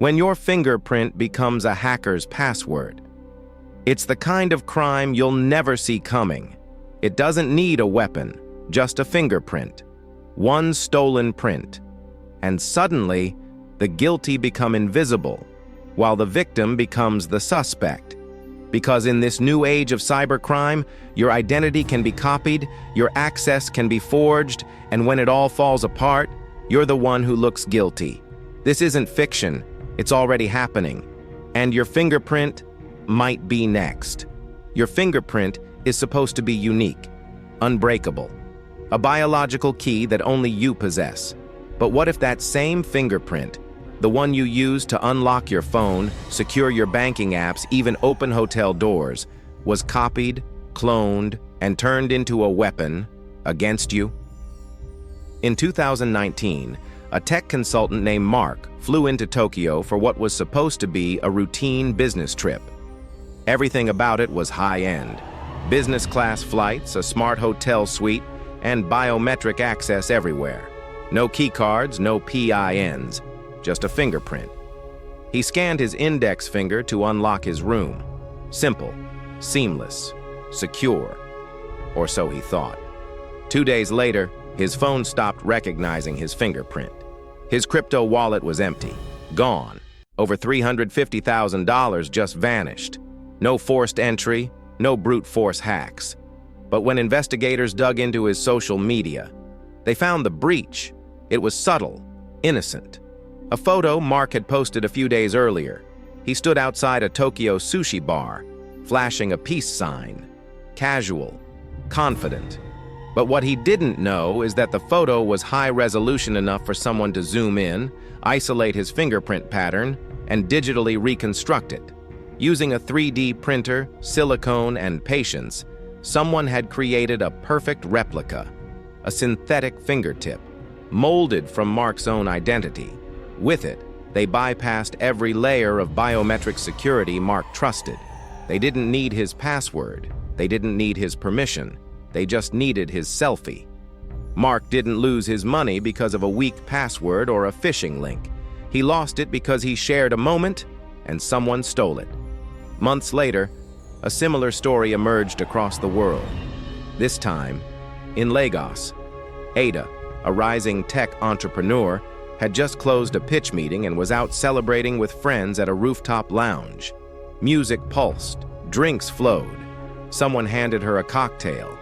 When your fingerprint becomes a hacker's password. It's the kind of crime you'll never see coming. It doesn't need a weapon, just a fingerprint. One stolen print. And suddenly, the guilty become invisible, while the victim becomes the suspect. Because in this new age of cybercrime, your identity can be copied, your access can be forged, and when it all falls apart, you're the one who looks guilty. This isn't fiction, it's already happening. And your fingerprint might be next. Your fingerprint is supposed to be unique, unbreakable, a biological key that only you possess. But what if that same fingerprint, the one you use to unlock your phone, secure your banking apps, even open hotel doors, was copied, cloned, and turned into a weapon against you? In 2019, a tech consultant named Mark flew into Tokyo for what was supposed to be a routine business trip. Everything about it was high-end. Business class flights, a smart hotel suite, and biometric access everywhere. No key cards, no PINs, just a fingerprint. He scanned his index finger to unlock his room. Simple, seamless, secure, or so he thought. 2 days later, his phone stopped recognizing his fingerprint. His crypto wallet was empty, gone. Over $350,000 just vanished. No forced entry, no brute force hacks. But when investigators dug into his social media, they found the breach. It was subtle, innocent. A photo Mark had posted a few days earlier. He stood outside a Tokyo sushi bar, flashing a peace sign. Casual, confident. But what he didn't know is that the photo was high resolution enough for someone to zoom in, isolate his fingerprint pattern, and digitally reconstruct it. Using a 3D printer, silicone, and patience, someone had created a perfect replica, a synthetic fingertip, molded from Mark's own identity. With it, they bypassed every layer of biometric security Mark trusted. They didn't need his password. They didn't need his permission. They just needed his selfie. Mark didn't lose his money because of a weak password or a phishing link. He lost it because he shared a moment and someone stole it. Months later, a similar story emerged across the world. This time, in Lagos. Ada, a rising tech entrepreneur, had just closed a pitch meeting and was out celebrating with friends at a rooftop lounge. Music pulsed, drinks flowed. Someone handed her a cocktail.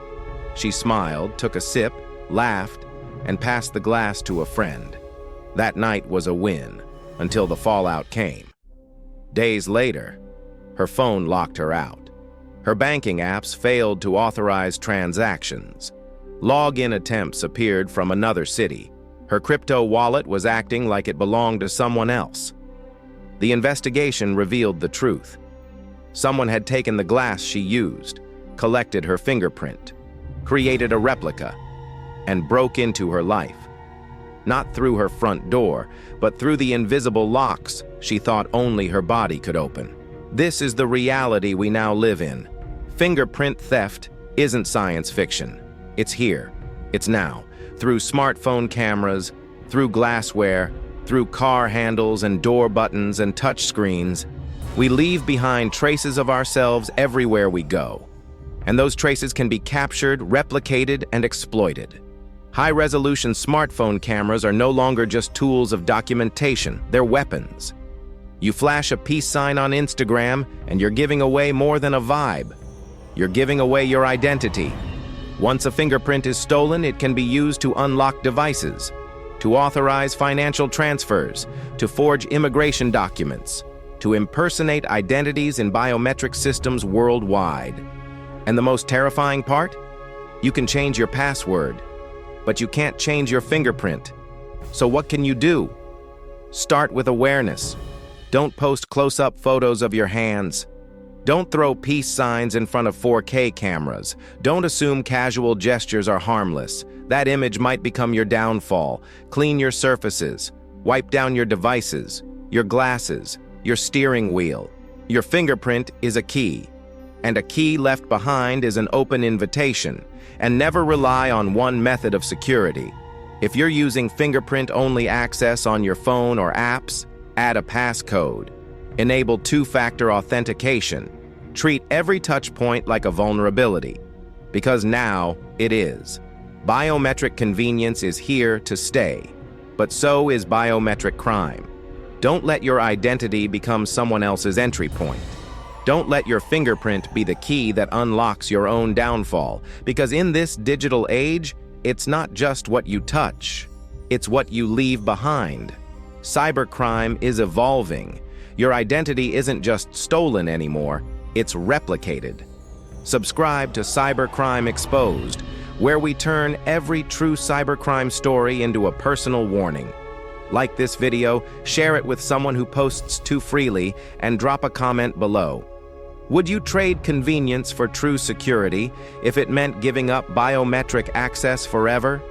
She smiled, took a sip, laughed, and passed the glass to a friend. That night was a win, until the fallout came. Days later, her phone locked her out. Her banking apps failed to authorize transactions. Login attempts appeared from another city. Her crypto wallet was acting like it belonged to someone else. The investigation revealed the truth. Someone had taken the glass she used, collected her fingerprint, created a replica, and broke into her life. Not through her front door, but through the invisible locks she thought only her body could open. This is the reality we now live in. Fingerprint theft isn't science fiction. It's here. It's now. Through smartphone cameras, through glassware, through car handles and door buttons and touch screens, we leave behind traces of ourselves everywhere we go. And those traces can be captured, replicated, and exploited. High-resolution smartphone cameras are no longer just tools of documentation, they're weapons. You flash a peace sign on Instagram, and you're giving away more than a vibe. You're giving away your identity. Once a fingerprint is stolen, it can be used to unlock devices, to authorize financial transfers, to forge immigration documents, to impersonate identities in biometric systems worldwide. And the most terrifying part? You can change your password, but you can't change your fingerprint. So what can you do? Start with awareness. Don't post close-up photos of your hands. Don't throw peace signs in front of 4K cameras. Don't assume casual gestures are harmless. That image might become your downfall. Clean your surfaces. Wipe down your devices, your glasses, your steering wheel. Your fingerprint is a key, and a key left behind is an open invitation. And never rely on one method of security. If you're using fingerprint-only access on your phone or apps, Add a passcode. Enable two-factor authentication. Treat every touch point like a vulnerability. Because now it is. Biometric convenience is here to stay. But so is biometric crime. Don't let your identity become someone else's entry point. Don't let your fingerprint be the key that unlocks your own downfall, because in this digital age, it's not just what you touch, it's what you leave behind. Cybercrime is evolving. Your identity isn't just stolen anymore, it's replicated. Subscribe to Cybercrime Exposed, where we turn every true cybercrime story into a personal warning. Like this video, share it with someone who posts too freely, and drop a comment below. Would you trade convenience for true security if it meant giving up biometric access forever?